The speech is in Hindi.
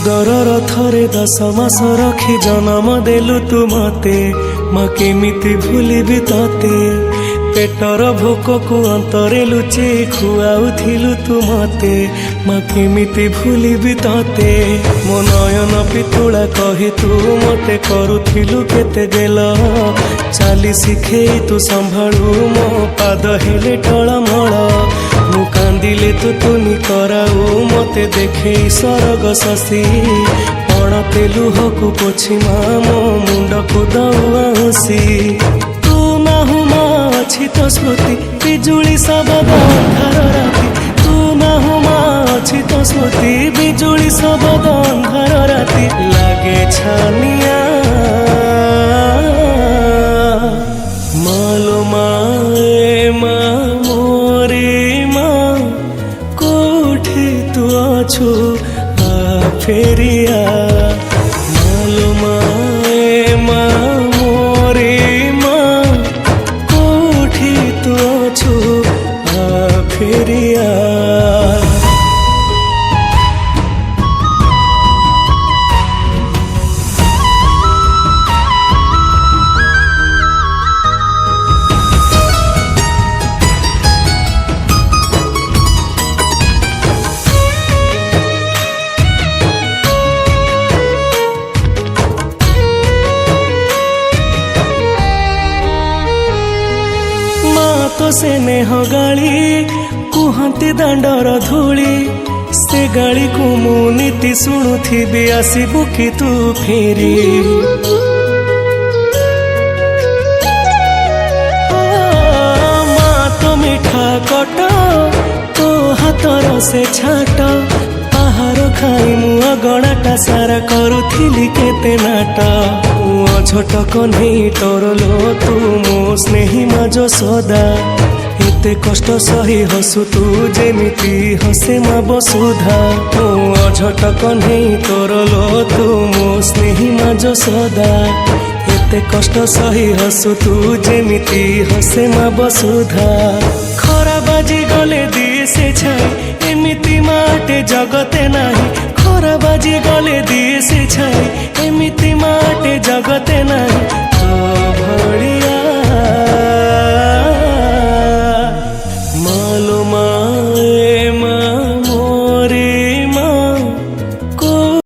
उदर थरे 10 मास रखी जन्म देलु तू मते माँ केमिति भूलिबी तते पेटर भोक को अंतरे लुचे खुआउथिलु तू मते माँ केमिति भूलिबी तते मो नयन पितुला कही तू मते करुथिलु केते गेल चाली शिखेई तू संभाळु मो पाद हेले टळमळ मु कांदिले तू तुनी कराऊ मते देखे सरग शशि पणते लुहकु पोछि मो मुंड को दउसी तू नाहु मा अछि तो स्मृति बिजुली सबद अंधार राति तू नाहु मा अछि तो स्मृति बिजुली सबद अंधार राति लागे छानिया मालो माए मा मोरे मा कोठे तू अछु आ फेरिया मालो माए मा मोरे मा कोठे तू अछु आ फेरिया तो से नेह गाली कुहती दांडर धूली से गाली को मु नीति शुणुथिबी आसबु कि तू फेरी माँ तो मिठा कट तो हाथर से छाट आहार खाई मु अगणाटा सारा करुथिली केते नाट छोट कन्हई तोर लो तू मो स्नेही माजो सदा एते कष्ट सही हसु तू जेमिति हसे मा बसुधा मो छोट कन्हई तोर लो तू मो स्नेही माजो सदा एते कष्ट सही हसु तू जेमिति हसे मा बसुधा खरा बाजी गले दिए से छाई एमिति माटे जगते नाही खरा बाजी गले दिए से छाई एमिति माटे जगते नाही